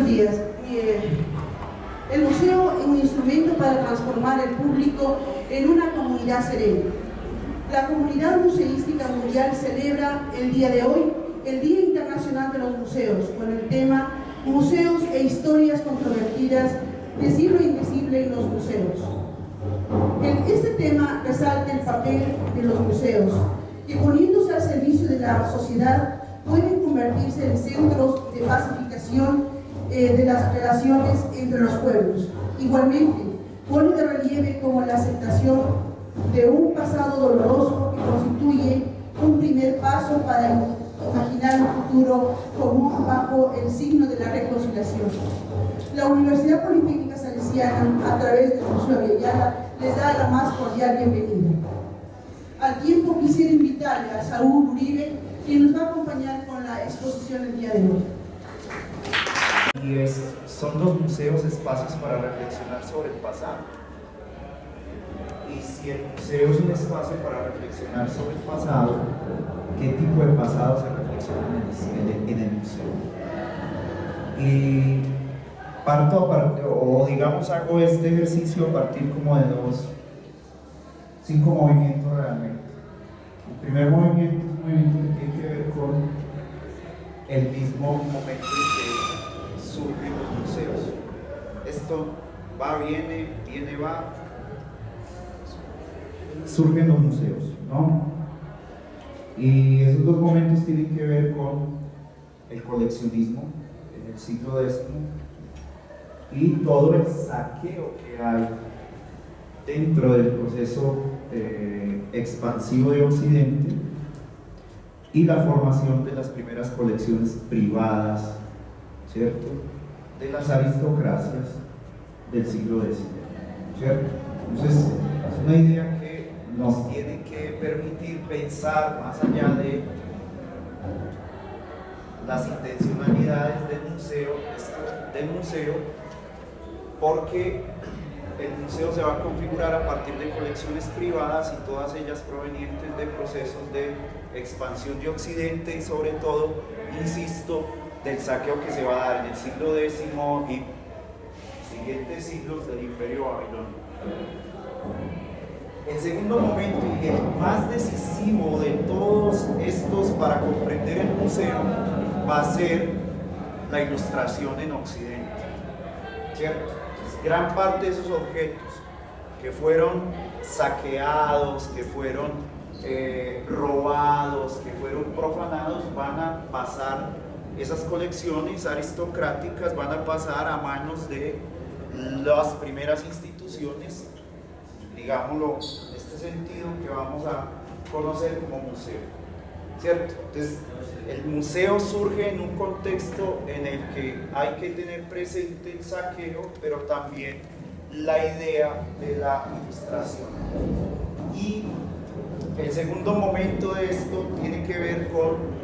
Buenos días. El museo es un instrumento para transformar el público en una comunidad serena. La comunidad museística mundial celebra el día de hoy el Día Internacional de los Museos, con el tema Museos e historias controvertidas, decir lo invisible en los museos. Este tema resalta el papel de los museos, que poniéndose al servicio de la sociedad pueden convertirse en centros de pacificación de las relaciones entre los pueblos. Igualmente, pone de relieve como la aceptación de un pasado doloroso que constituye un primer paso para imaginar un futuro común bajo el signo de la reconciliación. La Universidad Politécnica Salesiana, a través del Museo Avellana, les da la más cordial bienvenida. Al tiempo quisiera invitarle a Saúl Uribe, quien nos va a acompañar con la exposición el día de hoy. Y son los museos espacios para reflexionar sobre el pasado. Y si el museo es un espacio para reflexionar sobre el pasado, ¿qué tipo de pasado se reflexiona en el museo? Y hago este ejercicio a partir como de 5 movimientos realmente. El primer movimiento es un movimiento que tiene que ver con el mismo momento en que surgen los museos. Esto va, viene, va. Surgen los museos, ¿no? Y esos dos momentos tienen que ver con el coleccionismo en el siglo X y todo el saqueo que hay dentro del proceso expansivo de Occidente y la formación de las primeras colecciones privadas, ¿cierto?, de las aristocracias del siglo X, ¿cierto? Entonces, es una idea que nos tiene que permitir pensar más allá de las intencionalidades del museo, porque el museo se va a configurar a partir de colecciones privadas y todas ellas provenientes de procesos de expansión de Occidente y sobre todo, insisto, del saqueo que se va a dar en el siglo X y siguientes siglos del Imperio Babilónico. El segundo momento y el más decisivo de todos estos para comprender el museo va a ser la ilustración en Occidente, ¿cierto? Entonces, gran parte de esos objetos que fueron saqueados, que fueron robados, que fueron profanados, van a pasar, esas colecciones aristocráticas van a pasar a manos de las primeras instituciones, digámoslo en este sentido, que vamos a conocer como museo, ¿cierto? Entonces, el museo surge en un contexto en el que hay que tener presente el saqueo, pero también la idea de la ilustración. Y el segundo momento de esto tiene que ver con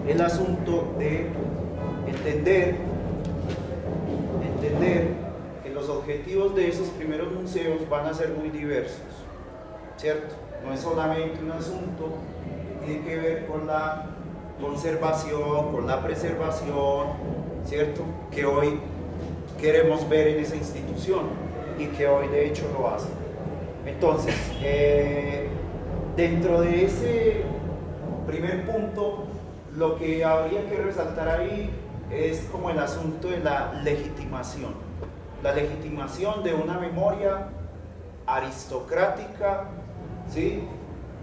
el asunto de entender que los objetivos de esos primeros museos van a ser muy diversos, ¿cierto? No es solamente un asunto que tiene que ver con la conservación, con la preservación, ¿cierto?, que hoy queremos ver en esa institución y que hoy de hecho lo hace. Entonces, dentro de ese primer punto, lo que habría que resaltar ahí es como el asunto de la legitimación de una memoria aristocrática, ¿sí?,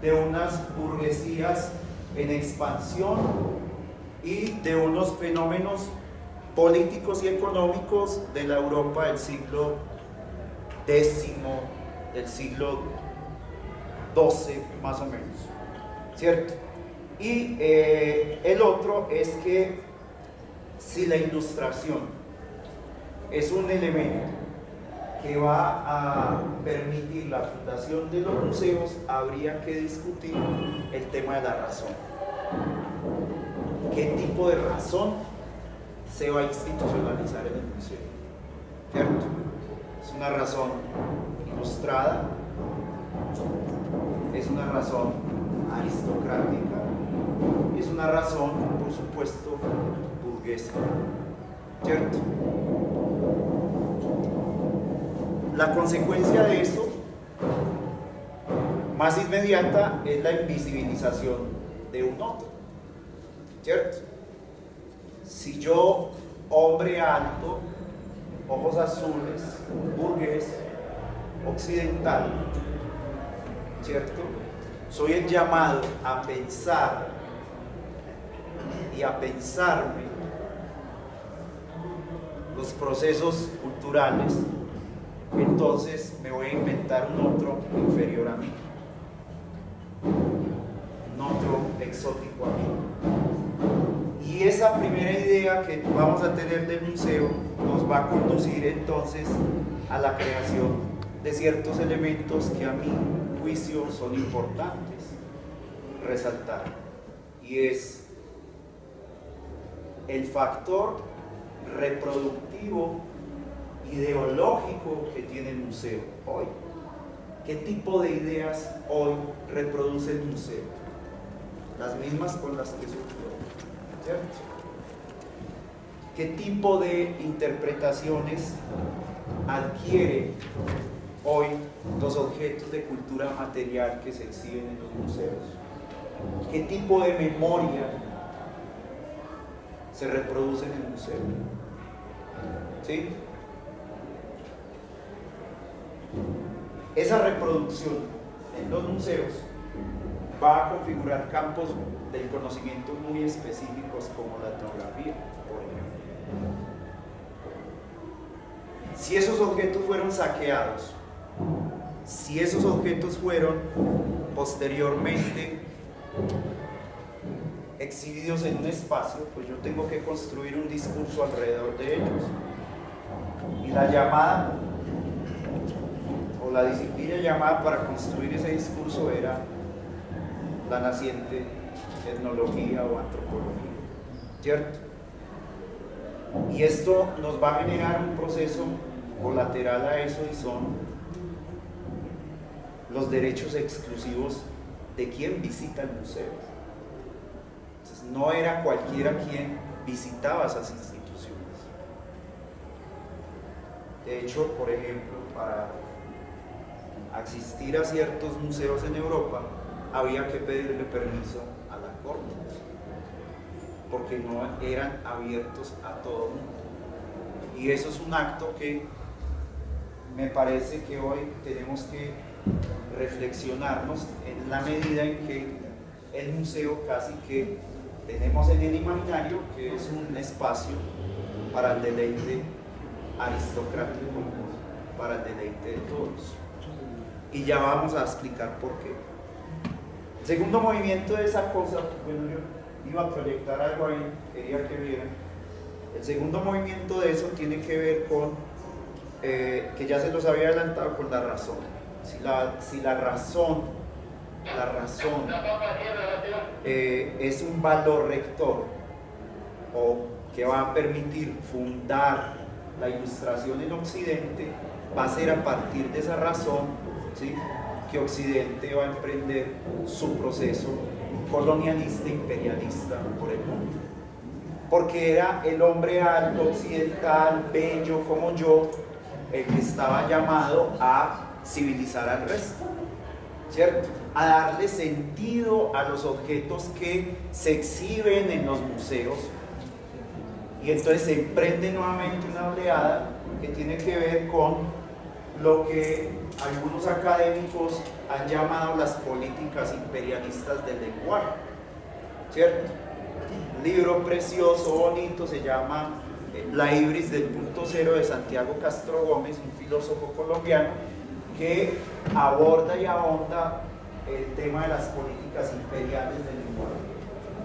de unas burguesías en expansión y de unos fenómenos políticos y económicos de la Europa del siglo X, del siglo XII más o menos, ¿cierto? Y el otro es que si la ilustración es un elemento que va a permitir la fundación de los museos, habría que discutir el tema de la razón. ¿Qué tipo de razón se va a institucionalizar en el museo? ¿Cierto? ¿Es una razón ilustrada? ¿Es una razón aristocrática? ¿Es una razón, por supuesto, burguesa? ¿cierto? La consecuencia de eso, más inmediata, es la invisibilización de un otro, ¿cierto? Si yo, hombre alto, ojos azules, burgués, occidental, ¿cierto? Soy el llamado a pensar y a pensarme los procesos culturales, entonces me voy a inventar un otro inferior a mí, un otro exótico a mí. Y esa primera idea que vamos a tener del museo nos va a conducir entonces a la creación de ciertos elementos que a mi juicio son importantes resaltar, y es el factor reproductivo ideológico que tiene el museo hoy. ¿Qué tipo de ideas hoy reproduce el museo? Las mismas con las que surgió, ¿cierto? ¿Qué tipo de interpretaciones adquiere hoy los objetos de cultura material que se exhiben en los museos? ¿Qué tipo de memoria se reproduce en el museo? ¿Sí? Esa reproducción en los museos va a configurar campos del conocimiento muy específicos como la etnografía, por ejemplo. Si esos objetos fueron saqueados, si esos objetos fueron posteriormente exhibidos en un espacio, pues yo tengo que construir un discurso alrededor de ellos. Y la llamada, o la disciplina llamada para construir ese discurso era la naciente etnología o antropología, ¿cierto? Y esto nos va a generar un proceso colateral a eso, y son los derechos exclusivos de quien visita el museo. Entonces, no era cualquiera quien visitaba esas instituciones. De hecho, por ejemplo, para asistir a ciertos museos en Europa había que pedirle permiso a la corte, porque no eran abiertos a todo el mundo. Y eso es un acto que me parece que hoy tenemos que reflexionarnos, en la medida en que el museo casi que tenemos en el imaginario que es un espacio para el deleite aristocrático, para el deleite de todos. Y ya vamos a explicar por qué. El segundo movimiento de esa cosa, bueno, yo iba a proyectar algo ahí, quería que vieran. El segundo movimiento de eso tiene que ver con, que ya se los había adelantado, con la razón. Si la razón es un valor rector, o que va a permitir fundar la ilustración en Occidente, va a ser a partir de esa razón, ¿sí?, que Occidente va a emprender su proceso colonialista, imperialista por el mundo. Porque era el hombre alto, occidental, bello como yo, el que estaba llamado a civilizar al resto, ¿cierto? A darle sentido a los objetos que se exhiben en los museos. Y entonces se emprende nuevamente una oleada que tiene que ver con lo que algunos académicos han llamado las políticas imperialistas del lenguaje, ¿cierto? Un libro precioso, bonito, se llama La Ibris del punto cero, de Santiago Castro Gómez, un filósofo colombiano que aborda y ahonda el tema de las políticas imperiales del lenguaje.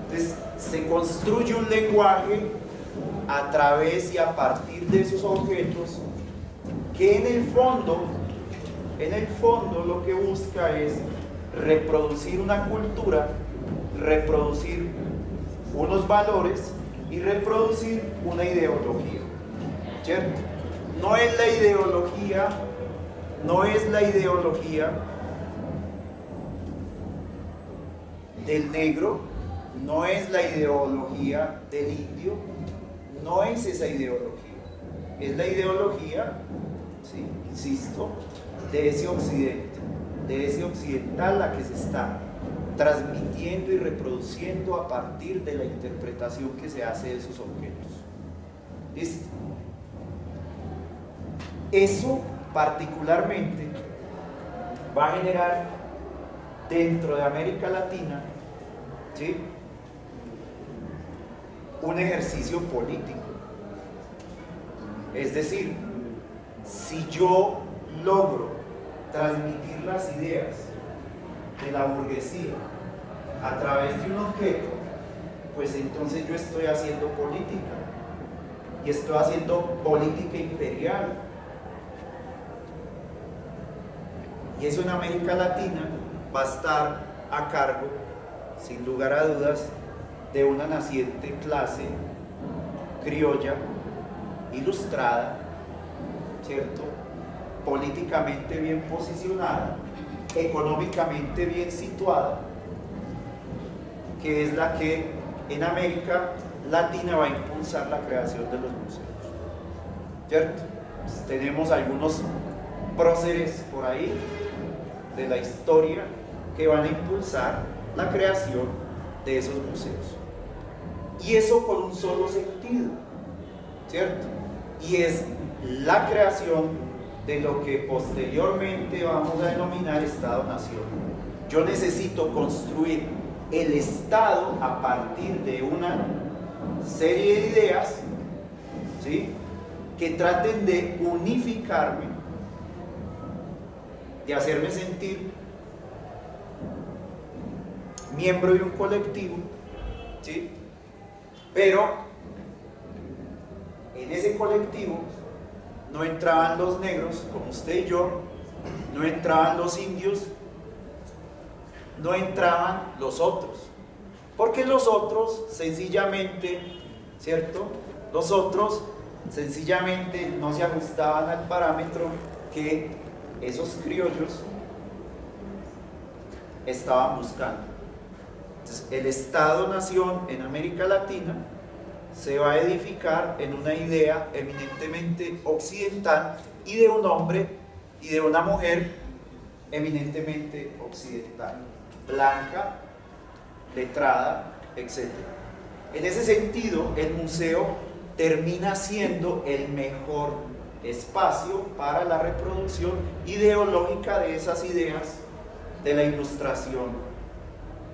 Entonces, se construye un lenguaje a través y a partir de esos objetos que en el fondo lo que busca es reproducir una cultura, reproducir unos valores y reproducir una ideología, ¿cierto? No es la ideología del negro, no es la ideología del indio, no es esa ideología, es la ideología, ¿sí?, insisto, de ese occidente, de ese occidental la que se está transmitiendo y reproduciendo a partir de la interpretación que se hace de esos objetos. ¿Listo? Eso particularmente va a generar dentro de América Latina, ¿sí?, un ejercicio político. Es decir, si yo logro transmitir las ideas de la burguesía a través de un objeto, pues entonces yo estoy haciendo política, y estoy haciendo política imperial. Y eso en América Latina va a estar a cargo, sin lugar a dudas, de una naciente clase criolla, ilustrada, ¿cierto?, políticamente bien posicionada, económicamente bien situada, que es la que en América Latina va a impulsar la creación de los museos, ¿cierto? Pues tenemos algunos próceres por ahí de la historia que van a impulsar la creación de esos museos, y eso con un solo sentido, ¿cierto? Y es la creación de lo que posteriormente vamos a denominar Estado-Nación. Yo necesito construir el Estado a partir de una serie de ideas, ¿sí?, que traten de unificarme, de hacerme sentir miembro de un colectivo, ¿sí?, pero en ese colectivo no entraban los negros, como usted y yo, no entraban los indios, no entraban los otros, porque los otros sencillamente, ¿cierto?, los otros sencillamente no se ajustaban al parámetro que esos criollos estaban buscando. Entonces, el Estado-Nación en América Latina se va a edificar en una idea eminentemente occidental y de un hombre y de una mujer eminentemente occidental, blanca, letrada, etc. En ese sentido, el museo termina siendo el mejor espacio para la reproducción ideológica de esas ideas de la ilustración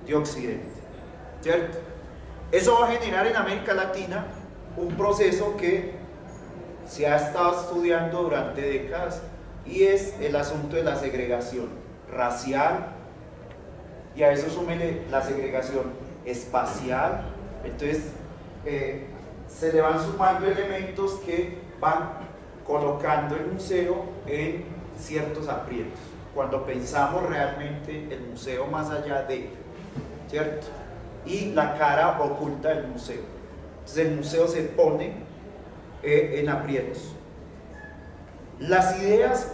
de Occidente, ¿cierto? Eso va a generar en América Latina un proceso que se ha estado estudiando durante décadas, y es el asunto de la segregación racial, y a eso súmele la segregación espacial. Entonces se le van sumando elementos que van colocando el museo en ciertos aprietos, cuando pensamos realmente el museo más allá de, ¿cierto?, y la cara oculta del museo. Entonces el museo se pone en aprietos. Las ideas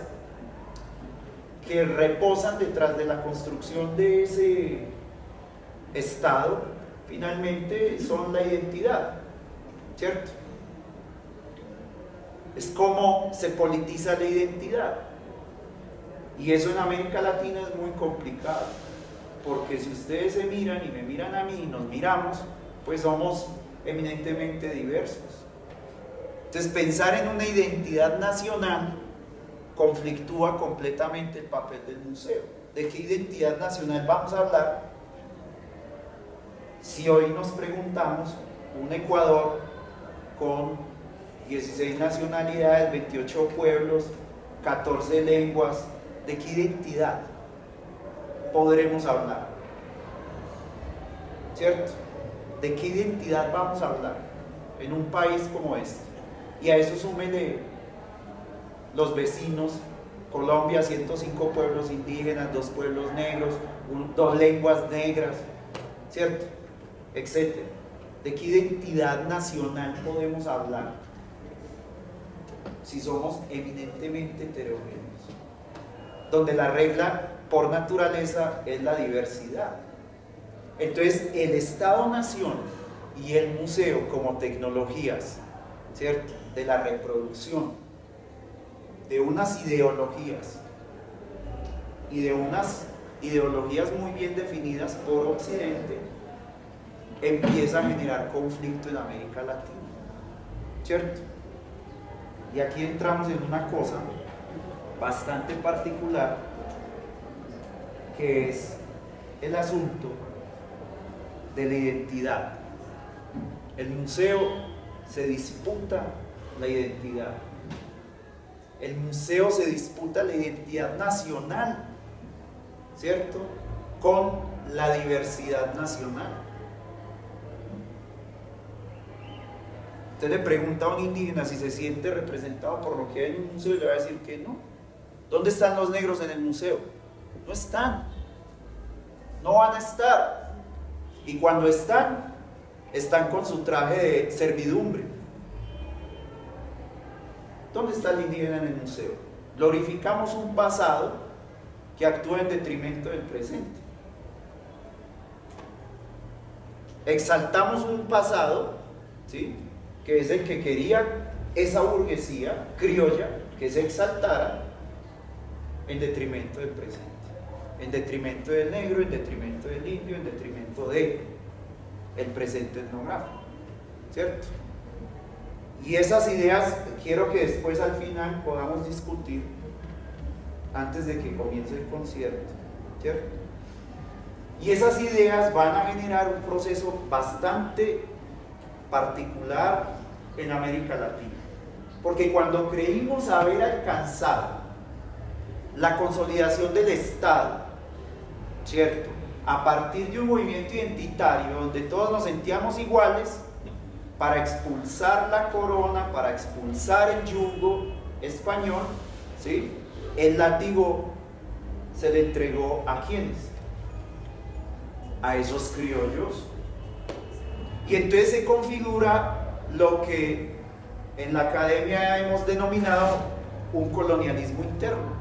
que reposan detrás de la construcción de ese Estado finalmente son la identidad, ¿cierto? Es como se politiza la identidad, y eso en América Latina es muy complicado, porque si ustedes se miran y me miran a mí y nos miramos, pues somos eminentemente diversos. Entonces pensar en una identidad nacional conflictúa completamente el papel del museo. ¿De qué identidad nacional vamos a hablar si hoy nos preguntamos un Ecuador con 16 nacionalidades, 28 pueblos, 14 lenguas? ¿De qué identidad podremos hablar? ¿Cierto? ¿De qué identidad vamos a hablar en un país como este? Y a eso súmele los vecinos, Colombia, 105 pueblos indígenas, 2 pueblos negros, 2 lenguas negras, ¿cierto?, etcétera. ¿De qué identidad nacional podemos hablar si somos eminentemente heterogéneos, donde la regla por naturaleza es la diversidad? Entonces el Estado-Nación y el museo como tecnologías ¿cierto? De la reproducción, de unas ideologías y de unas ideologías muy bien definidas por Occidente, empieza a generar conflicto en América Latina, ¿cierto? Y aquí entramos en una cosa bastante particular, que es el asunto de la identidad. El museo se disputa la identidad. El museo se disputa la identidad nacional, ¿cierto? Con la diversidad nacional. Usted le pregunta a un indígena si se siente representado por lo que hay en un museo y le va a decir que no. ¿Dónde están los negros en el museo? No están. No van a estar. Y cuando están con su traje de servidumbre. ¿Dónde está el indígena en el museo? Glorificamos un pasado que actúa en detrimento del presente. Exaltamos un pasado, ¿sí?, que es el que quería esa burguesía criolla que se exaltara en detrimento del presente, en detrimento del negro, en detrimento del indio, en detrimento del presente etnográfico, ¿cierto? Y esas ideas quiero que después al final podamos discutir antes de que comience el concierto, ¿cierto? Y esas ideas van a generar un proceso bastante particular en América Latina, porque cuando creímos haber alcanzado la consolidación del Estado, ¿cierto?, a partir de un movimiento identitario donde todos nos sentíamos iguales, para expulsar la corona, para expulsar el yugo español, ¿sí?, el látigo se le entregó ¿a quiénes? A esos criollos. Y entonces se configura lo que en la academia hemos denominado un colonialismo interno.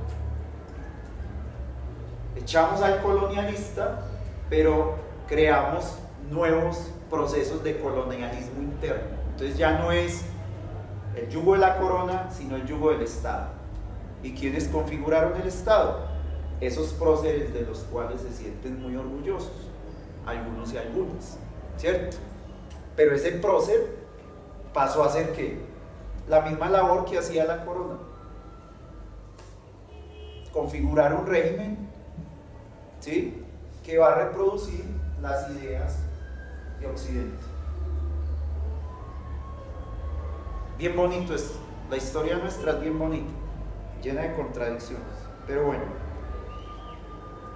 Echamos al colonialista, pero creamos nuevos procesos de colonialismo interno. Entonces ya no es el yugo de la corona, sino el yugo del Estado. ¿Y quiénes configuraron el Estado? Esos próceres de los cuales se sienten muy orgullosos, algunos y algunas, ¿cierto? Pero ese prócer pasó a hacer ¿qué? La misma labor que hacía la corona: configurar un régimen, ¿sí?, que va a reproducir las ideas de Occidente. Bien bonito esto, la historia nuestra es bien bonita, llena de contradicciones, pero bueno,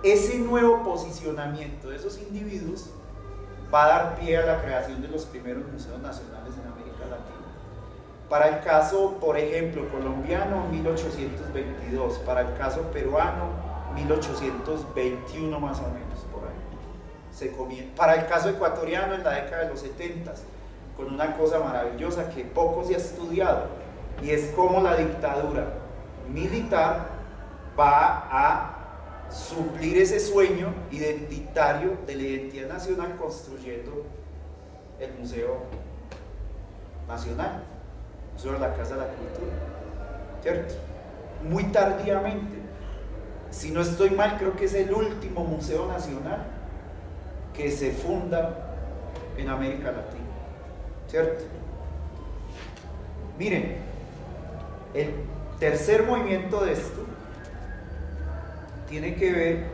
ese nuevo posicionamiento de esos individuos va a dar pie a la creación de los primeros museos nacionales en América Latina. Para el caso, por ejemplo, colombiano, 1822, para el caso peruano, 1821 más o menos, por ahí. Para el caso ecuatoriano, en la década de los 70, con una cosa maravillosa que poco se ha estudiado, y es cómo la dictadura militar va a suplir ese sueño identitario de la identidad nacional construyendo el Museo Nacional, el Museo de la Casa de la Cultura, ¿cierto? Muy tardíamente. Si no estoy mal, creo que es el último museo nacional que se funda en América Latina, ¿cierto? Miren, el tercer movimiento de esto tiene que ver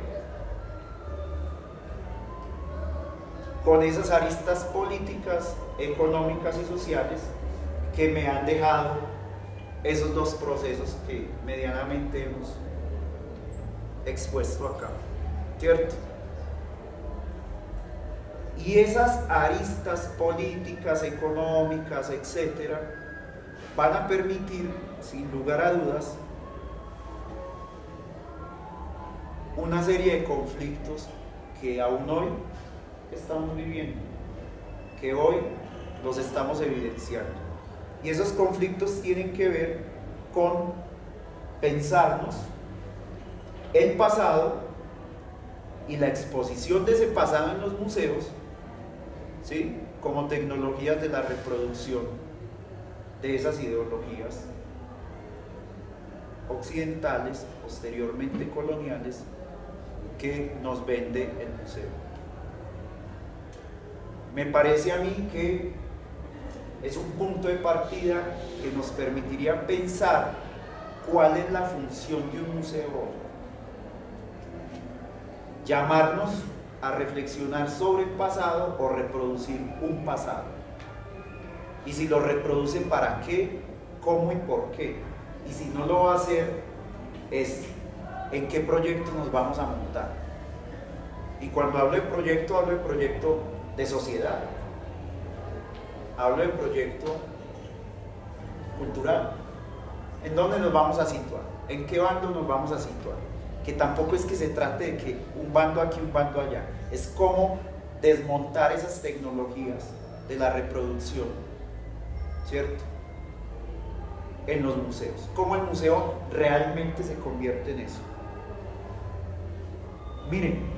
con esas aristas políticas, económicas y sociales que me han dejado esos dos procesos que medianamente hemos expuesto acá, ¿cierto? Y esas aristas políticas, económicas, etcétera, van a permitir, sin lugar a dudas, una serie de conflictos que aún hoy estamos viviendo, que hoy los estamos evidenciando. Y esos conflictos tienen que ver con pensarnos el pasado y la exposición de ese pasado en los museos, ¿sí?, como tecnologías de la reproducción de esas ideologías occidentales, posteriormente coloniales, que nos vende el museo. Me parece a mí que es un punto de partida que nos permitiría pensar cuál es la función de un museo hoy. Llamarnos a reflexionar sobre el pasado o reproducir un pasado. Y si lo reproduce, ¿para qué? ¿Cómo y por qué? Y si no lo va a hacer, es en qué proyecto nos vamos a montar. Y cuando hablo de proyecto de sociedad. Hablo de proyecto cultural. ¿En dónde nos vamos a situar? ¿En qué bando nos vamos a situar? Que tampoco es que se trate de que un bando aquí, un bando allá. Es cómo desmontar esas tecnologías de la reproducción, ¿cierto? En los museos. Cómo el museo realmente se convierte en eso. Miren,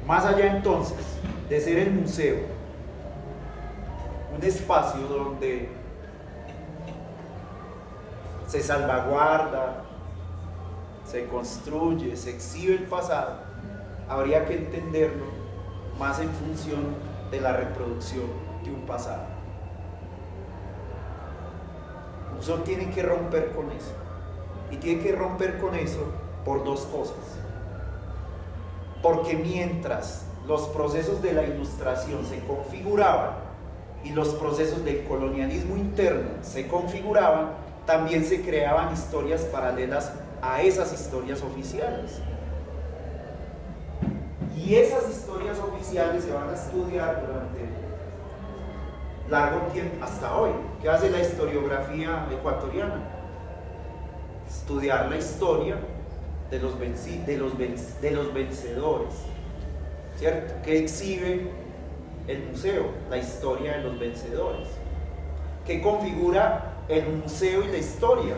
más allá entonces de ser el museo un espacio donde se salvaguarda, se construye, se exhibe el pasado, habría que entenderlo más en función de la reproducción de un pasado. El museo tiene que romper con eso, y tiene que romper con eso por dos cosas. Porque mientras los procesos de la ilustración se configuraban y los procesos del colonialismo interno se configuraban, también se creaban historias paralelas a esas historias oficiales. Y esas historias oficiales se van a estudiar durante largo tiempo, hasta hoy. ¿Qué hace la historiografía ecuatoriana? Estudiar la historia de los vencedores, ¿cierto? ¿Qué exhibe el museo? La historia de los vencedores. ¿Qué configura el museo y la historia?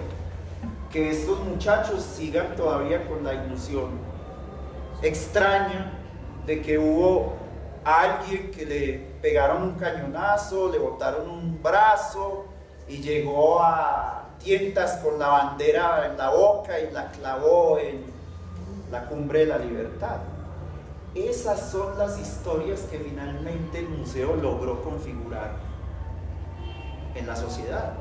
Que estos muchachos sigan todavía con la ilusión extraña de que hubo alguien que le pegaron un cañonazo, le botaron un brazo y llegó a tientas con la bandera en la boca y la clavó en la cumbre de la libertad. Esas son las historias que finalmente el museo logró configurar en la sociedad.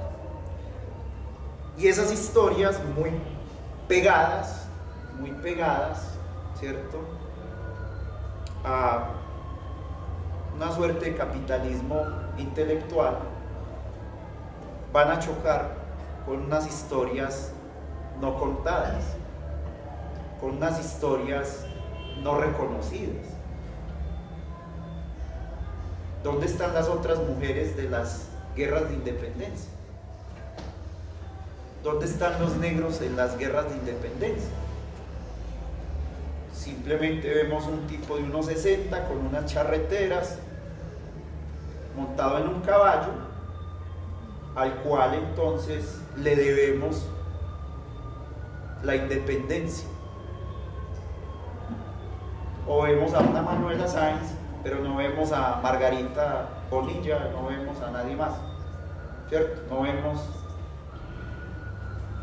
Y esas historias muy pegadas, ¿cierto?, a una suerte de capitalismo intelectual, van a chocar con unas historias no contadas, con unas historias no reconocidas. ¿Dónde están las otras mujeres de las guerras de independencia? ¿Dónde están los negros en las guerras de independencia? Simplemente vemos un tipo de 1,60 con unas charreteras, montado en un caballo, al cual entonces le debemos la independencia. O vemos a una Manuela Sáenz, pero no vemos a Margarita Bonilla, no vemos a nadie más, ¿cierto? No vemos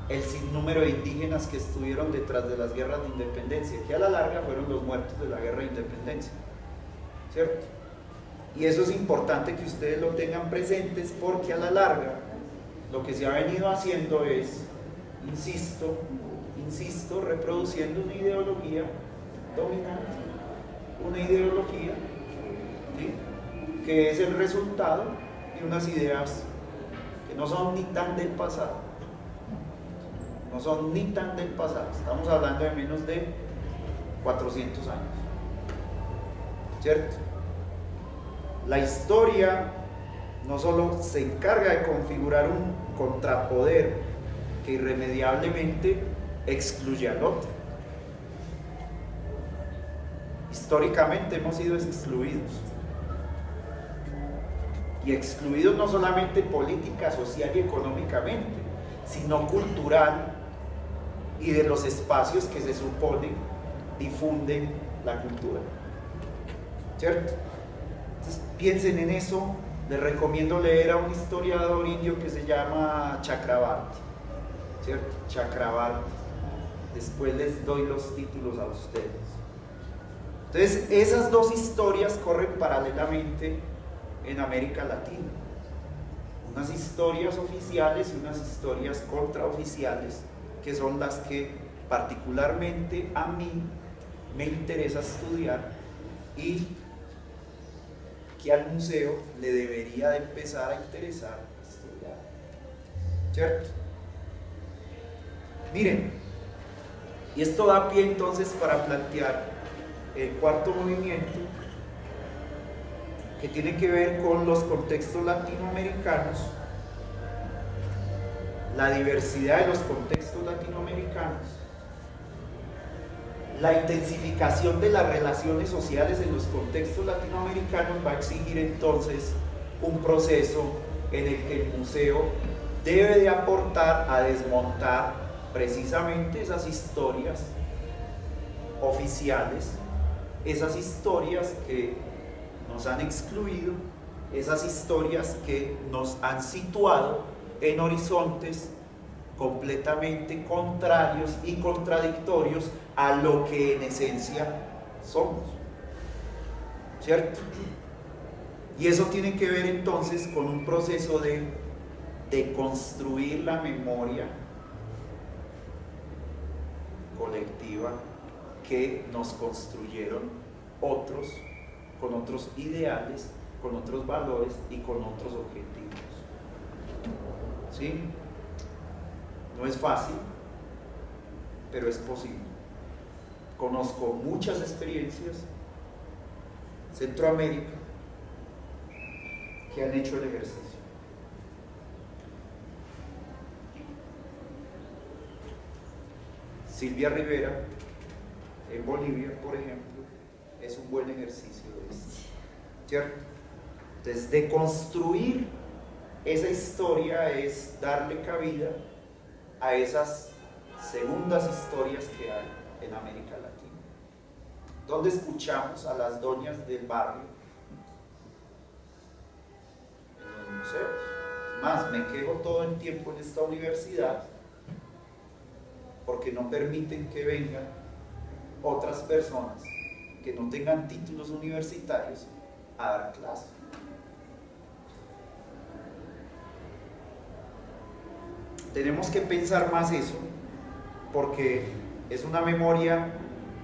el sinnúmero de indígenas que estuvieron detrás de las guerras de independencia, que a la larga fueron los muertos de la guerra de independencia, ¿cierto? Y eso es importante que ustedes lo tengan presentes, porque a la larga lo que se ha venido haciendo es, insisto, reproduciendo una ideología dominante, una ideología, ¿sí?, que es el resultado de unas ideas que no son ni tan del pasado. No son ni tan del pasado, estamos hablando de menos de 400 años, ¿cierto? La historia no solo se encarga de configurar un contrapoder que irremediablemente excluye al otro. Históricamente hemos sido excluidos, y excluidos no solamente política, social y económicamente, sino cultural y de los espacios que se supone difunden la cultura, ¿cierto? Entonces piensen en eso les recomiendo leer a un historiador indio que se llama Chakrabarti, ¿cierto? Chakrabarti. Después les doy los títulos a ustedes. Entonces, esas dos historias corren paralelamente en América Latina. Unas historias oficiales y unas historias contraoficiales, que son las que particularmente a mí me interesa estudiar y que al museo le debería de empezar a interesar estudiar, ¿cierto? Miren, y esto da pie entonces para plantear el cuarto movimiento, que tiene que ver con los contextos latinoamericanos, la diversidad de los contextos latinoamericanos, la intensificación de las relaciones sociales en los contextos latinoamericanos va a exigir entonces un proceso en el que el museo debe de aportar a desmontar precisamente esas historias oficiales, esas historias que nos han excluido, esas historias que nos han situado en horizontes completamente contrarios y contradictorios a lo que en esencia somos, ¿cierto? Y eso tiene que ver entonces con un proceso de construir la memoria colectiva que nos construyeron otros, con otros ideales, con otros valores y con otros objetivos. ¿Sí? No es fácil, pero es posible. Conozco muchas experiencias en Centroamérica que han hecho el ejercicio. Silvia Rivera, en Bolivia, por ejemplo, es un buen ejercicio de esto, ¿cierto? Entonces, de construir esa historia es darle cabida a esas segundas historias que hay en América Latina, donde escuchamos a las doñas del barrio en los museos. Es más, me quejo todo el tiempo en esta universidad porque no permiten que vengan otras personas que no tengan títulos universitarios a dar clases. Tenemos que pensar más eso, porque es una memoria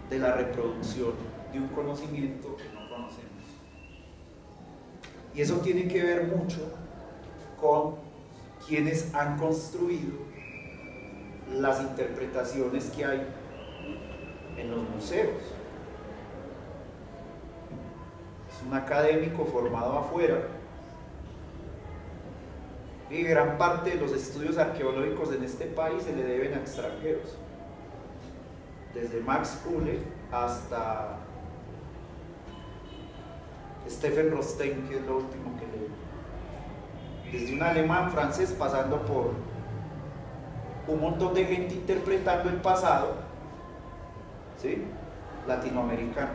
de la reproducción de un conocimiento que no conocemos. Y eso tiene que ver mucho con quienes han construido las interpretaciones que hay en los museos. Es un académico formado afuera, y gran parte de los estudios arqueológicos en este país se le deben a extranjeros, desde Max Uhle hasta Stephen Rosten, que es lo último que leí, desde un alemán, francés, pasando por un montón de gente interpretando el pasado, ¿sí? Latinoamericano,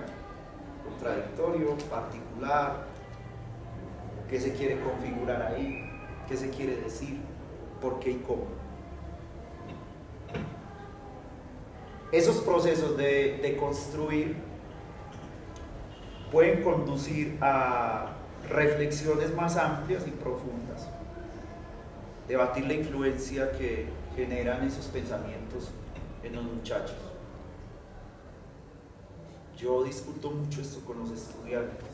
contradictorio, particular, qué se quiere configurar ahí, qué se quiere decir, por qué y cómo. Esos procesos de construir pueden conducir a reflexiones más amplias y profundas, debatir la influencia que generan esos pensamientos en los muchachos. Yo discuto mucho esto con los estudiantes,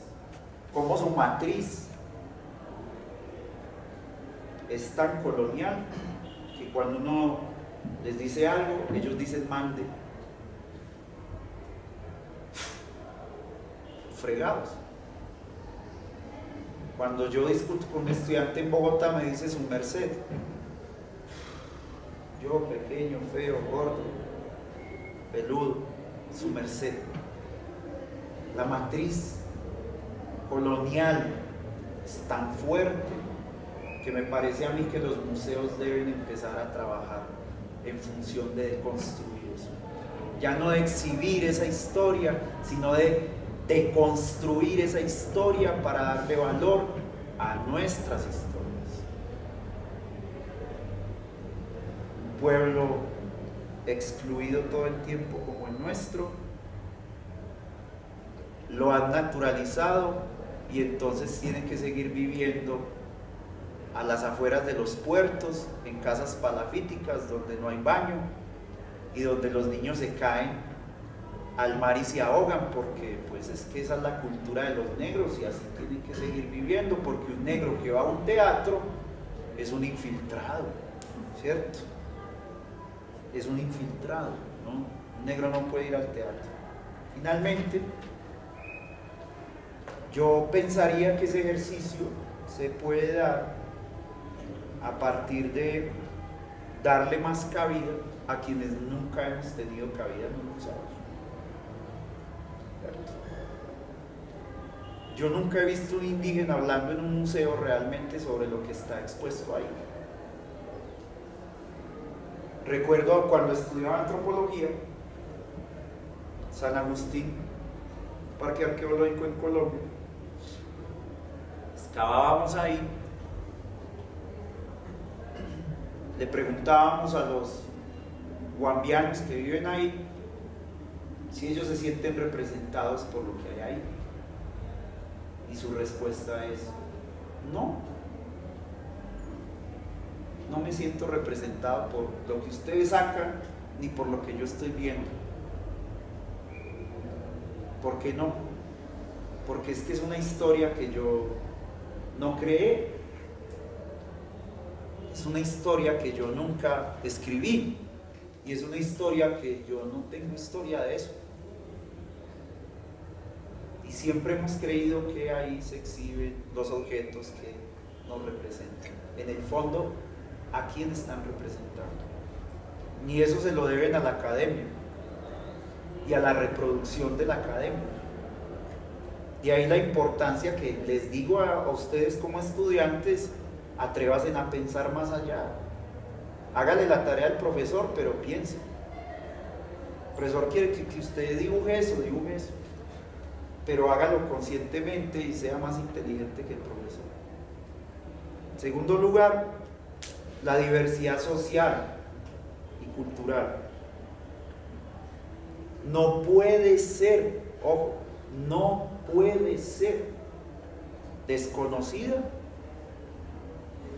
cómo su matriz es tan colonial que cuando uno les dice algo, ellos dicen mande. Fregados. Cuando yo discuto con un estudiante en Bogotá, me dice su merced. Yo, pequeño, feo, gordo, peludo, su merced. La matriz colonial es tan fuerte que me parece a mí que los museos deben empezar a trabajar en función de construir eso. Ya no de exhibir esa historia, sino de construir esa historia para darle valor a nuestras historias. Un pueblo excluido todo el tiempo como el nuestro, lo han naturalizado y entonces tienen que seguir viviendo a las afueras de los puertos, en casas palafíticas donde no hay baño y donde los niños se caen al mar y se ahogan, porque pues es que esa es la cultura de los negros y así tienen que seguir viviendo, porque un negro que va a un teatro es un infiltrado, ¿cierto? Es un infiltrado, ¿no? Un negro no puede ir al teatro. Finalmente, yo pensaría que ese ejercicio se puede dar a partir de darle más cabida a quienes nunca hemos tenido cabida en los museos. Yo nunca he visto un indígena hablando en un museo realmente sobre lo que está expuesto ahí. Recuerdo cuando estudiaba antropología, San Agustín, Parque Arqueológico en Colombia, excavábamos ahí, le preguntábamos a los guambianos que viven ahí si ellos se sienten representados por lo que hay ahí. Y su respuesta es: no, no me siento representado por lo que ustedes sacan ni por lo que yo estoy viendo. ¿Por qué no? Porque es que es una historia que yo no creé, es una historia que yo nunca escribí y es una historia que yo no tengo historia de eso. Y siempre hemos creído que ahí se exhiben los objetos que nos representan. En el fondo, ¿a quién están representando? Ni eso se lo deben a la academia y a la reproducción de la academia. Y ahí la importancia que les digo a ustedes como estudiantes: atrévanse a pensar más allá. Hágale la tarea al profesor, pero piense. El profesor quiere que usted dibuje eso, pero hágalo conscientemente y sea más inteligente que el profesor. En segundo lugar, la diversidad social y cultural. No puede ser, ojo, no puede ser desconocida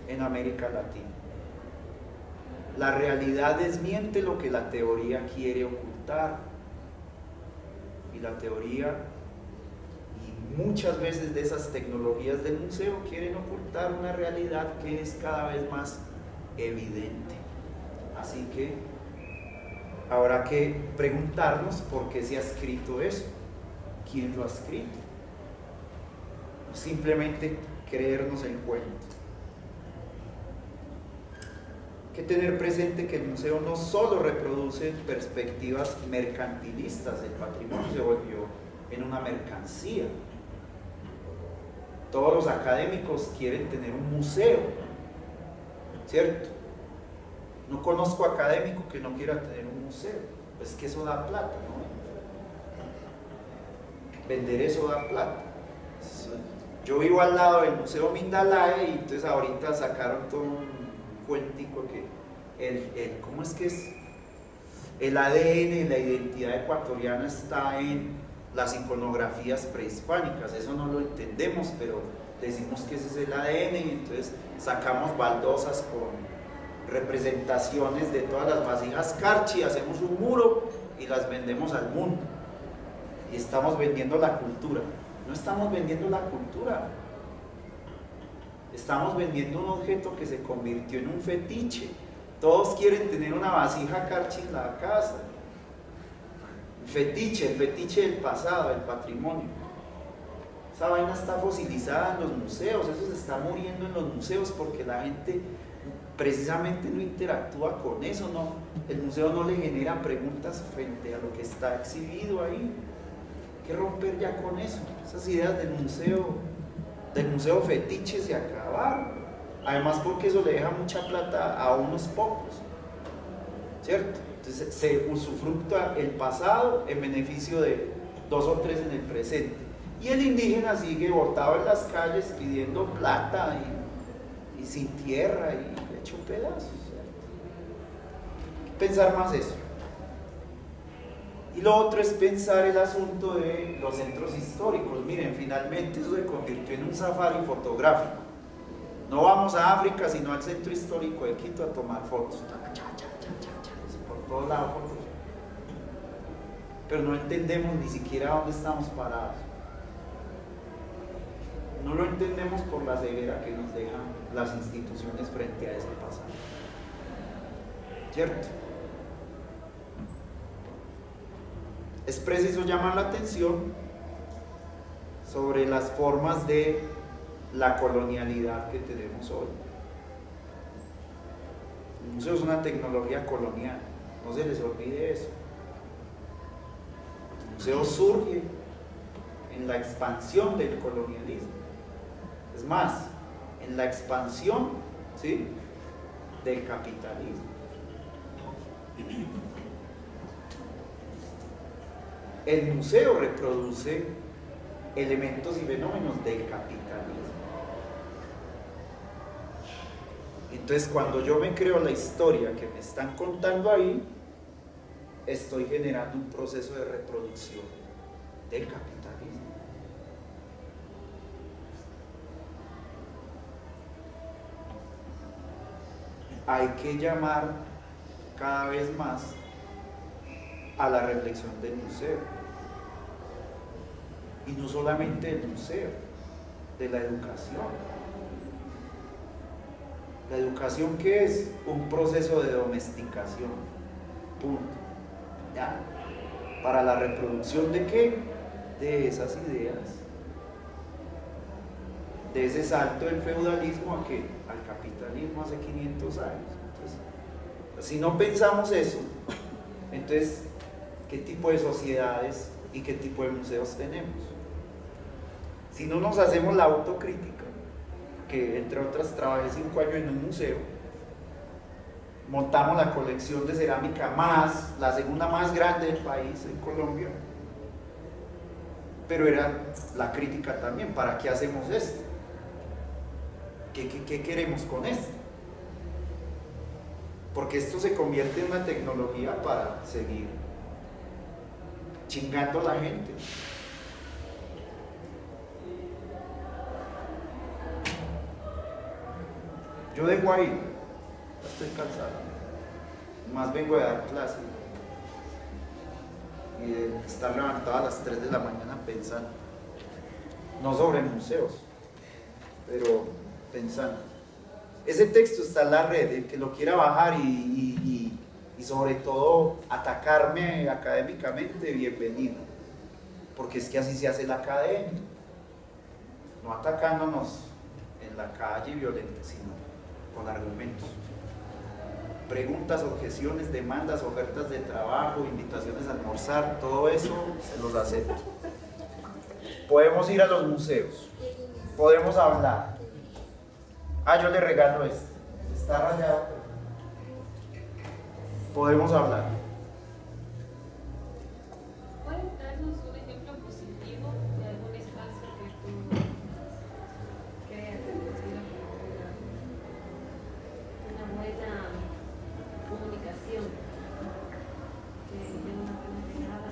en América Latina. La realidad desmiente lo que la teoría quiere ocultar. Y la teoría, y muchas veces de esas tecnologías del museo, quieren ocultar una realidad que es cada vez más evidente. Así que habrá que preguntarnos por qué se ha escrito eso, quién lo ha escrito. No simplemente creernos el cuento. Hay que tener presente que el museo no solo reproduce perspectivas mercantilistas, el patrimonio se volvió en una mercancía. Todos los académicos quieren tener un museo, ¿cierto? No conozco académico que no quiera tener un museo, pues que eso da plata, ¿no? Vender eso da plata. Yo vivo al lado del Museo Mindalae y entonces ahorita sacaron todo un cuentico que ¿cómo es que es? El ADN, la identidad ecuatoriana está en las iconografías prehispánicas. Eso no lo entendemos, pero decimos que ese es el ADN y entonces sacamos baldosas con representaciones de todas las vasijas Carchi, hacemos un muro y las vendemos al mundo. Y estamos vendiendo la cultura. No estamos vendiendo la cultura. Estamos vendiendo un objeto que se convirtió en un fetiche. Todos quieren tener una vasija Carchi en la casa. El fetiche del pasado, el patrimonio. Esa vaina está fosilizada en los museos, eso se está muriendo en los museos porque la gente precisamente no interactúa con eso, no. El museo no le genera preguntas frente a lo que está exhibido ahí. Hay que romper ya con eso. Esas ideas del museo fetiche se acabaron. Además porque eso le deja mucha plata a unos pocos, ¿cierto? Entonces se usufructúa el pasado en beneficio de 2 o 3 en el presente. Y el indígena sigue botado en las calles pidiendo plata y sin tierra y hecho pedazos. Pensar más eso. Y lo otro es pensar el asunto de los centros históricos. Miren, finalmente eso se convirtió en un safari fotográfico. No vamos a África, sino al centro histórico de Quito a tomar fotos. Por todos lados fotos. Pero no entendemos ni siquiera dónde estamos parados. No lo entendemos por la ceguera que nos dejan las instituciones frente a ese pasado. ¿Cierto? Es preciso llamar la atención sobre las formas de la colonialidad que tenemos hoy. El museo es una tecnología colonial, no se les olvide eso. El museo surge en la expansión del colonialismo. Es más, en la expansión, ¿sí?, del capitalismo. El museo reproduce elementos y fenómenos del capitalismo. Entonces, cuando yo me creo la historia que me están contando ahí, estoy generando un proceso de reproducción del capitalismo. Hay que llamar cada vez más a la reflexión del museo. Y no solamente del museo, de la educación. La educación, ¿qué es? Un proceso de domesticación. Punto. ¿Ya? ¿Para la reproducción de qué? De esas ideas. De ese salto del feudalismo ¿a qué? Al capitalismo hace 500 años. Entonces, si no pensamos eso, entonces, ¿qué tipo de sociedades y qué tipo de museos tenemos? Si no nos hacemos la autocrítica, que entre otras trabajé 5 años en un museo, montamos la colección de cerámica la segunda más grande del país en Colombia, pero era la crítica también, ¿para qué hacemos esto? ¿Qué queremos con esto? Porque esto se convierte en una tecnología para seguir chingando a la gente. Yo dejo ahí, estoy cansado, más vengo a dar clase y de estar levantado a las 3 de la mañana pensando, no sobre museos, pero pensando. Ese texto está en la red, el que lo quiera bajar y sobre todo atacarme académicamente, bienvenido, porque es que así se hace la academia, no atacándonos en la calle violenta, sino con argumentos, preguntas, objeciones, demandas, ofertas de trabajo, invitaciones a almorzar, todo eso se los acepto. Podemos ir a los museos, podemos hablar. Yo le regalo esto, está rayado, podemos hablar. ¿Puedes darnos un ejemplo positivo de algún espacio que tú creas que consideras una buena comunicación, que de una buena llegada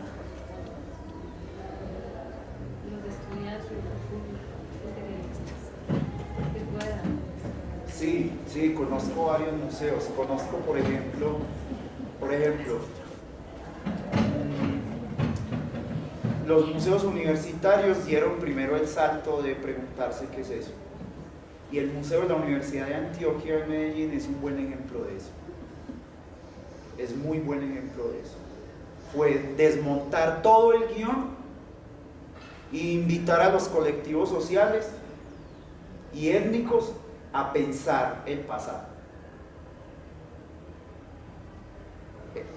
los estudiantes y los públicos que puedan? Sí, conozco varios museos. Conozco, por ejemplo, los museos universitarios dieron primero el salto de preguntarse qué es eso. Y el Museo de la Universidad de Antioquia en Medellín es un buen ejemplo de eso. Es muy buen ejemplo de eso. Fue desmontar todo el guión e invitar a los colectivos sociales y étnicos a pensar el pasado.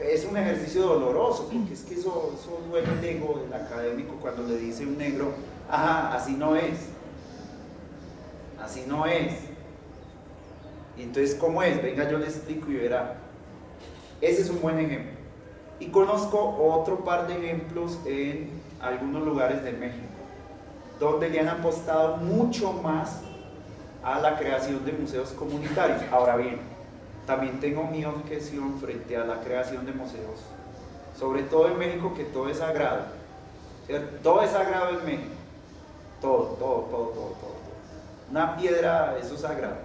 Es un ejercicio doloroso, porque es que eso duele el ego del académico cuando le dice a un negro, así no es. Así no es. Y entonces, ¿cómo es? Venga, yo le explico y verá. Ese es un buen ejemplo. Y conozco otro par de ejemplos en algunos lugares de México. donde le han apostado mucho más a la creación de museos comunitarios. Ahora bien, también tengo mi objeción frente a la creación de museos, sobre todo en México, que todo es sagrado, ¿cierto? Todo es sagrado en México, todo. Una piedra, eso es sagrado,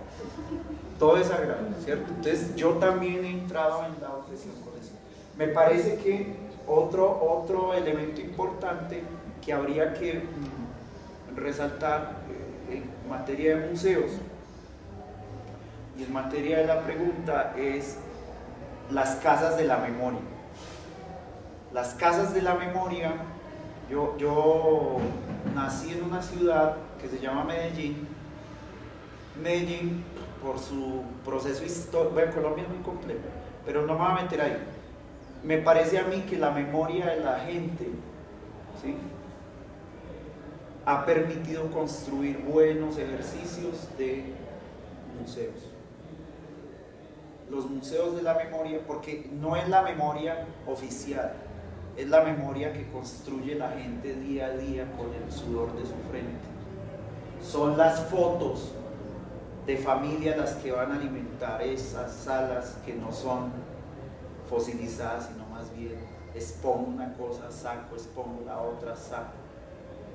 todo es sagrado, ¿cierto? Entonces yo también he entrado en la objeción con eso. Me parece que otro elemento importante que habría que resaltar en materia de museos y en materia de la pregunta es las casas de la memoria. Las casas de la memoria, yo nací en una ciudad que se llama Medellín. Medellín, por su proceso histórico, bueno, Colombia es muy complejo, pero no me voy a meter ahí. Me parece a mí que la memoria de la gente, ¿sí?, ha permitido construir buenos ejercicios de museos. Los museos de la memoria, porque no es la memoria oficial, es la memoria que construye la gente día a día con el sudor de su frente. Son las fotos de familia las que van a alimentar esas salas que no son fosilizadas, sino más bien expongo una cosa, saco, expongo la otra, saco.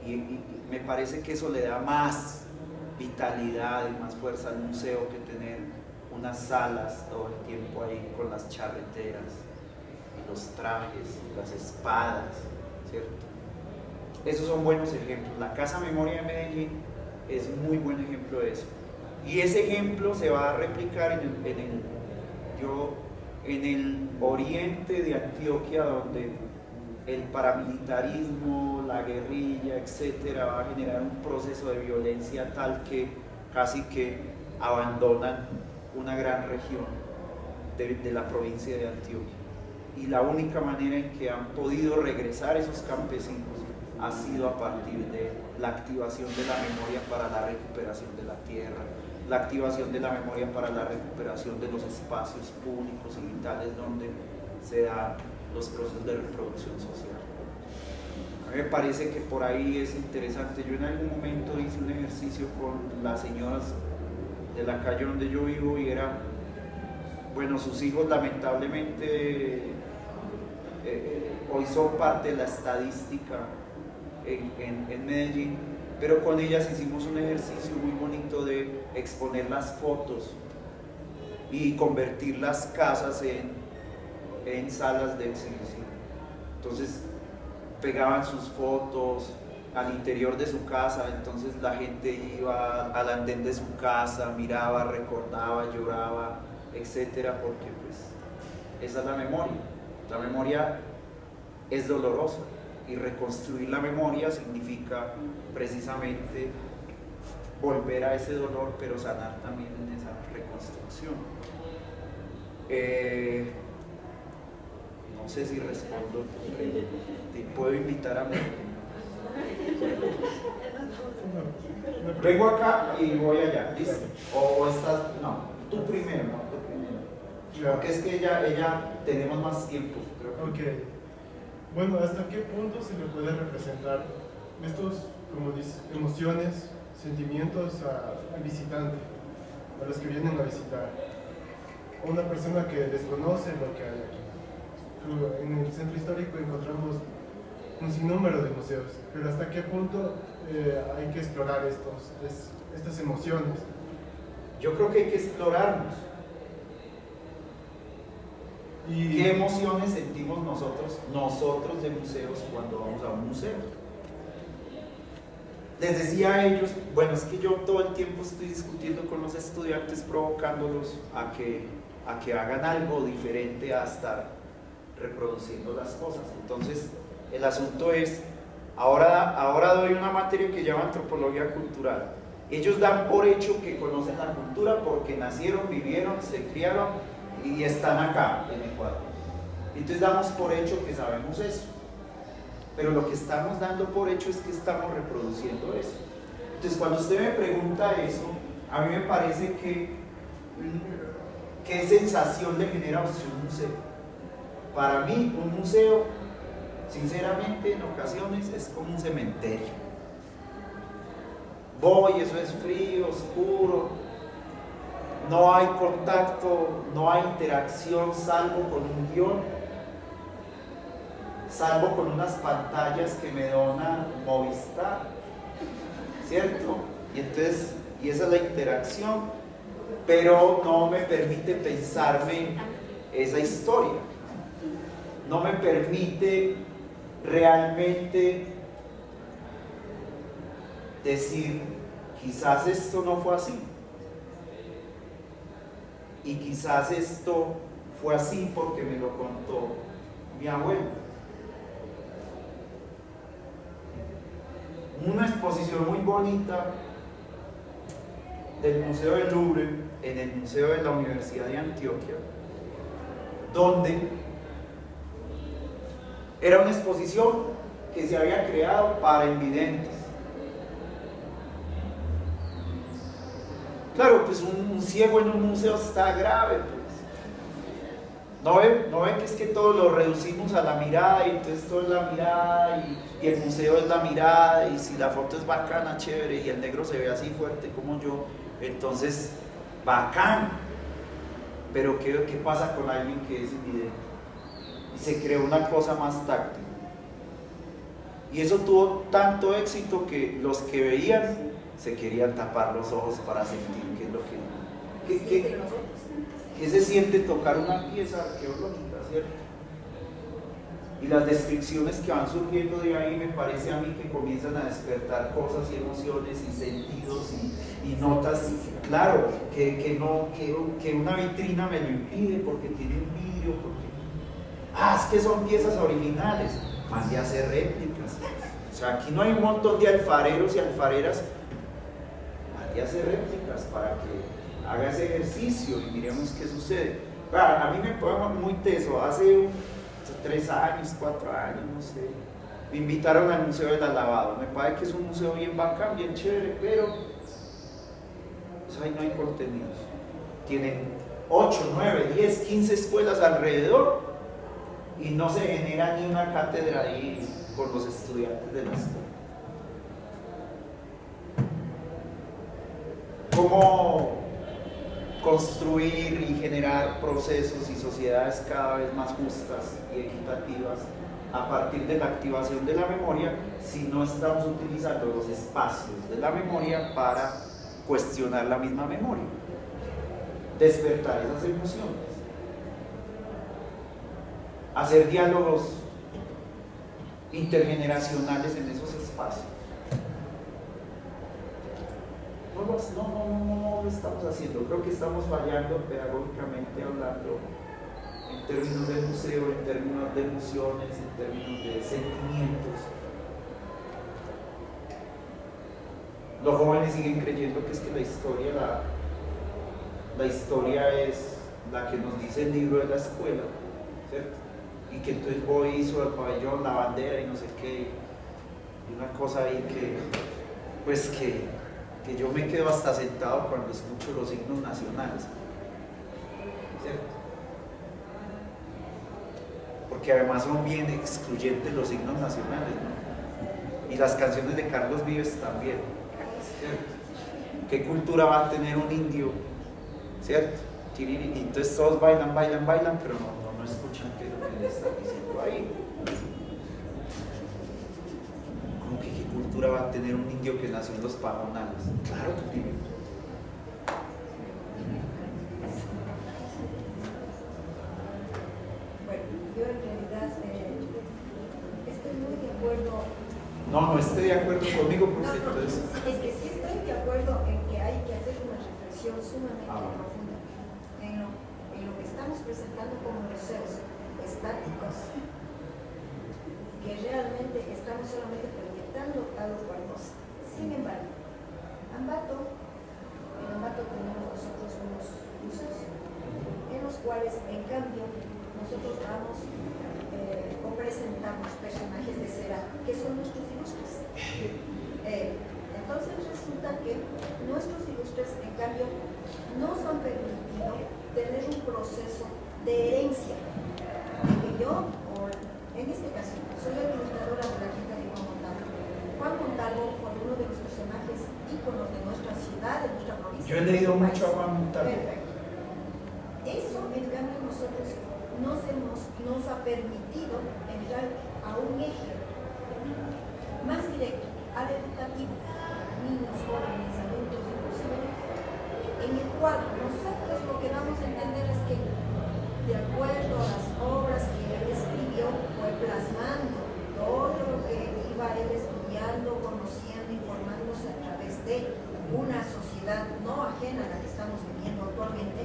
Y me parece que eso le da más vitalidad y más fuerza al museo que tener unas salas todo el tiempo ahí con las charreteras, y los trajes, y las espadas, ¿cierto? Esos son buenos ejemplos. La Casa Memoria de Medellín es muy buen ejemplo de eso. Y ese ejemplo se va a replicar en el oriente de Antioquia, donde el paramilitarismo, la guerrilla, etcétera, va a generar un proceso de violencia tal que casi que abandonan una gran región de la provincia de Antioquia. Y la única manera en que han podido regresar esos campesinos ha sido a partir de la activación de la memoria para la recuperación de la tierra, la activación de la memoria para la recuperación de los espacios públicos y vitales donde se dan los procesos de reproducción social. A mí me parece que por ahí es interesante. Yo en algún momento hice un ejercicio con las señoras de la calle donde yo vivo y era, bueno, sus hijos lamentablemente hoy son parte de la estadística en Medellín, pero con ellas hicimos un ejercicio muy bonito de exponer las fotos y convertir las casas en salas de exhibición. Entonces pegaban sus fotos al interior de su casa, entonces la gente iba al andén de su casa, miraba, recordaba, lloraba, etcétera, porque pues esa es la memoria. La memoria es dolorosa y reconstruir la memoria significa precisamente volver a ese dolor, pero sanar también en esa reconstrucción. No sé si respondo, te puedo invitar a mí. Vengo acá y voy allá, ¿listo? O estás, no, tú primero, porque es que ella tenemos más tiempo, creo que. Ok. Bueno, ¿hasta qué punto se le puede representar estos, como dices, emociones, sentimientos al visitante, a los que vienen a visitar? A una persona que desconoce lo que hay aquí. En el centro histórico encontramos un sinnúmero de museos, pero ¿hasta qué punto hay que explorar estas emociones? Yo creo que hay que explorarnos. ¿Qué emociones sentimos nosotros de museos cuando vamos a un museo? Les decía a ellos, bueno, es que yo todo el tiempo estoy discutiendo con los estudiantes, provocándolos a que hagan algo diferente a estar reproduciendo las cosas. Entonces, el asunto es, ahora doy una materia que llama antropología cultural. Ellos dan por hecho que conocen la cultura porque nacieron, vivieron, se criaron y están acá en Ecuador. Entonces damos por hecho que sabemos eso, pero lo que estamos dando por hecho es que estamos reproduciendo eso. Entonces cuando usted me pregunta eso, a mí me parece que ¿qué sensación le genera a usted un museo? Para mí un museo, sinceramente, en ocasiones es como un cementerio. voy, eso es frío, oscuro, no hay contacto, no hay interacción salvo con un guión, salvo con unas pantallas que me dona Movistar, ¿cierto? Y entonces, y esa es la interacción, pero no me permite pensarme esa historia, no me permite realmente decir, quizás esto no fue así, y quizás esto fue así porque me lo contó mi abuelo. Una exposición muy bonita del Museo del Louvre en el Museo de la Universidad de Antioquia, donde era una exposición que se había creado para invidentes. Claro, pues un ciego en un museo está grave, pues. ¿No ven que es que todo lo reducimos a la mirada y entonces todo es la mirada y el museo es la mirada y si la foto es bacana, chévere y el negro se ve así fuerte como yo, entonces bacán. Pero ¿qué pasa con alguien que es invidente? Y se creó una cosa más táctil. Y eso tuvo tanto éxito que los que veían se querían tapar los ojos para sentir qué es lo que se siente tocar una pieza arqueológica, ¿cierto? Y las descripciones que van surgiendo de ahí me parece a mí que comienzan a despertar cosas y emociones y sentidos y notas, claro, que una vitrina me lo impide porque tiene un vidrio, es que son piezas originales, mande a hacer réplicas. O sea, aquí no hay un montón de alfareros y alfareras, mande a hacer réplicas para que haga ese ejercicio y miremos qué sucede. A mí me pongo muy teso, hace 3 años, 4 años, no sé, me invitaron al Museo del Alabado. Me parece que es un museo bien bacán, bien chévere, pero pues ahí no hay contenidos. Tienen 8, 9, 10, 15 escuelas alrededor y no se genera ni una cátedra ahí con los estudiantes de la escuela. ¿Cómo construir y generar procesos y sociedades cada vez más justas y equitativas a partir de la activación de la memoria si no estamos utilizando los espacios de la memoria para cuestionar la misma memoria, despertar esas emociones, hacer diálogos intergeneracionales en esos espacios? No lo estamos haciendo. Creo que estamos fallando pedagógicamente hablando en términos de museo, en términos de emociones, en términos de sentimientos. Los jóvenes siguen creyendo que es que la historia es la que nos dice el libro de la escuela, ¿cierto? Y que entonces voy y hizo el pabellón, la bandera y no sé qué, y una cosa ahí que yo me quedo hasta sentado cuando escucho los himnos nacionales, ¿cierto? Porque además son bien excluyentes los himnos nacionales, ¿no? Y las canciones de Carlos Vives también, ¿cierto? ¿Qué cultura va a tener un indio, ¿cierto? Y entonces todos bailan, pero no escuchan qué es lo que le están diciendo ahí. ¿Qué cultura va a tener un indio que nació en los pajonales? Claro que tiene. Bueno, yo en realidad estoy muy de acuerdo. No esté de acuerdo conmigo, porque entonces. Es que sí estoy de acuerdo en que hay que hacer una reflexión sumamente profunda en lo que estamos presentando como museos estáticos, que realmente estamos solamente proyectando algo cual cosa. Sin embargo, en Ambato tenemos nosotros unos museos en los cuales, en cambio, nosotros vamos o presentamos personajes de cera que son nuestros ilustres. Entonces resulta que nuestros ilustres, en cambio, no son permitidos tener un proceso de herencia, de que yo, en este caso, soy administradora de la quinta de Juan Montalvo. Juan Montalvo fue uno de nuestros personajes íconos de nuestra ciudad, de nuestra provincia. Yo he leído de nuestro mucho a país. Juan Montalvo. Perfecto. Eso, en cambio, nosotros nos ha permitido entrar a un eje más directo, al educativo, niños, jóvenes, adultos, inclusive, en el cual nosotros lo que vamos a entender es que, de acuerdo a las obras que él escribió, fue plasmando todo lo que iba él estudiando, conociendo, informándose a través de una sociedad no ajena a la que estamos viviendo actualmente.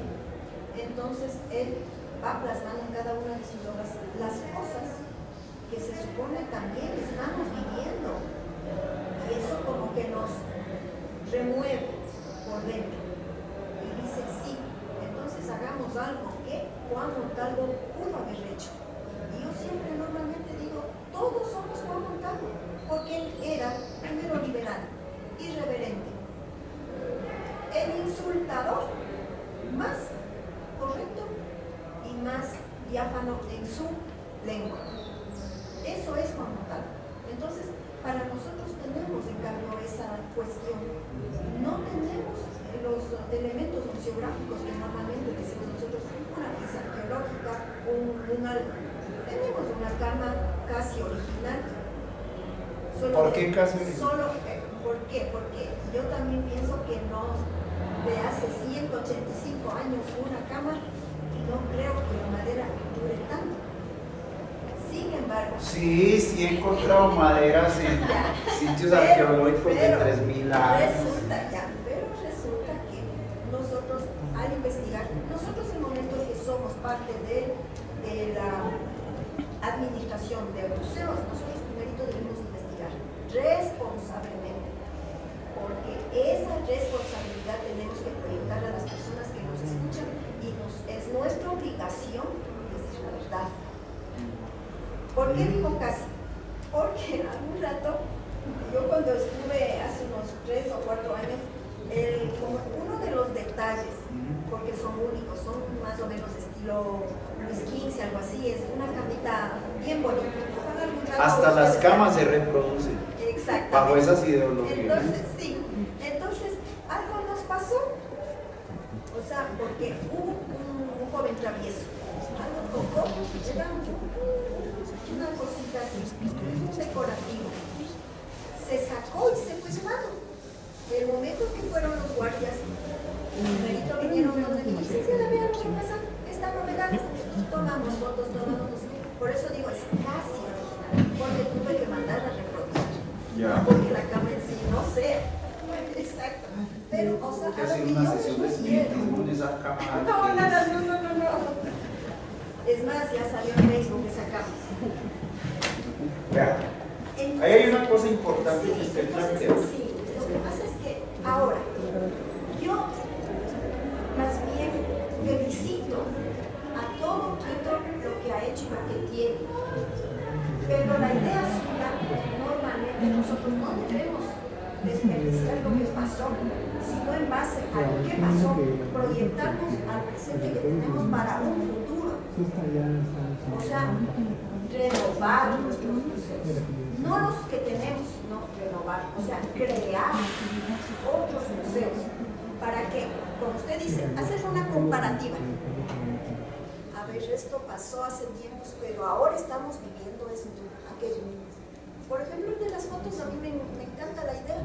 Entonces él va plasmando en cada una de sus obras las cosas que se supone también estamos viviendo, y eso como que nos remueve por dentro y dice sí, entonces hagamos algo que Juan Montalvo pudo haber hecho. Y yo siempre normalmente digo, todos somos Juan Montalvo, porque él era primero liberal, irreverente, el insultador más correcto y más diáfano en su lengua. Eso es Juan Montalvo. Entonces, para nosotros tenemos en cambio esa cuestión. No tenemos los elementos museográficos que normalmente decimos nosotros, una pieza arqueológica, un algo. Tenemos una cama casi original. ¿Por qué casi original? ¿Por qué? Porque yo también pienso que no de hace 185 años una cama, y no creo que la madera dure tanto. Sin embargo, Sí, he encontrado maderas en sitios arqueológicos de 3.000 años. Pero resulta que nosotros, al investigar, nosotros en el momento que somos parte de la administración de museos, nosotros primero debemos investigar responsablemente, porque esa responsabilidad tenemos que proyectar a las personas que nos escuchan y es nuestra obligación decir la verdad. ¿Por qué digo casi? Porque algún rato, yo cuando estuve hace unos 3 o 4 años, como uno de los detalles, porque son únicos, son más o menos estilo Luis XV, algo así, es una camita bien bonita. Hasta las camas se reproducen. Exactamente. Bajo esas ideologías. Entonces, sí. Entonces, algo nos pasó. O sea, porque hubo un joven travieso. Algo tocó, era una cosita así, un decorativo. Se sacó y se fue llevado. El momento que fueron los guardias, primerito vinieron donde me dijeron, sí, vean lo que pasa, esta novedad, tomamos fotos. Por eso digo, es casi original, porque tuve que mandar a reproducir. Ya. Porque la cama en sí, no sé. Exacto. Pero, o sea, Que a lo hacer que una yo sesión de me refiero. espiritismo en esa cama. No. Es más, ya salió en Facebook esa cama. Vea, Entonces, ahí hay una cosa importante que usted entonces, plantea. sí, lo que pasa es que ahora, yo más bien felicito a todo Quito lo que ha hecho y lo que tiene. Pero la idea suya, normalmente nosotros no debemos desperdiciar lo que pasó, sino en base a lo que pasó, proyectarnos al presente que tenemos para un futuro. O sea, renovar nuestros museos. No los que tenemos, sino renovar. O sea, crear otros museos. ¿Para qué? Como usted dice, hacer una comparativa. A ver, esto pasó hace tiempos, pero ahora estamos viviendo esto, aquello. Por ejemplo, el de las fotos a mí me encanta la idea.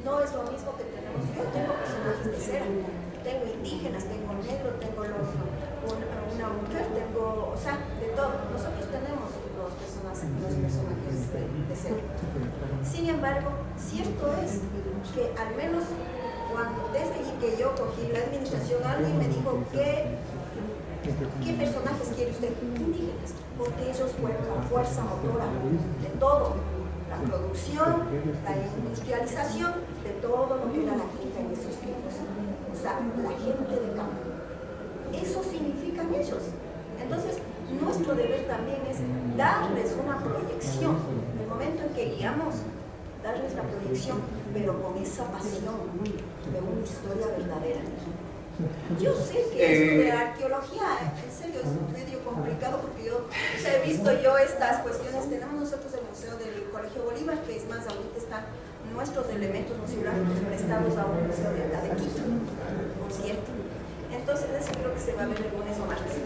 No es lo mismo que tenemos. Yo tengo personajes de cera, tengo indígenas, tengo negro, tengo una mujer, tengo, o sea, de todo. Nosotros tenemos los personajes de cera. Sin embargo, cierto es que al menos desde que yo cogí la administración, alguien me dijo ¿qué personajes quiere usted? Indígenas, porque ellos fueron la fuerza motora de todo, la producción, la industrialización, de todo lo que era la gente en esos tiempos. O sea, la gente de campo. Eso significan ellos. Entonces, nuestro deber también es darles una proyección. En el momento en que guiamos, darles la proyección, pero con esa pasión de una historia verdadera. Yo sé que esto de arqueología, en serio, es medio complicado porque he visto estas cuestiones. Tenemos nosotros el Museo del Colegio Bolívar, que es más, ahorita está nuestros elementos museográficos prestados a un museo de acá de Quito, ¿no es cierto? Entonces eso creo que se va a ver el lunes o martes.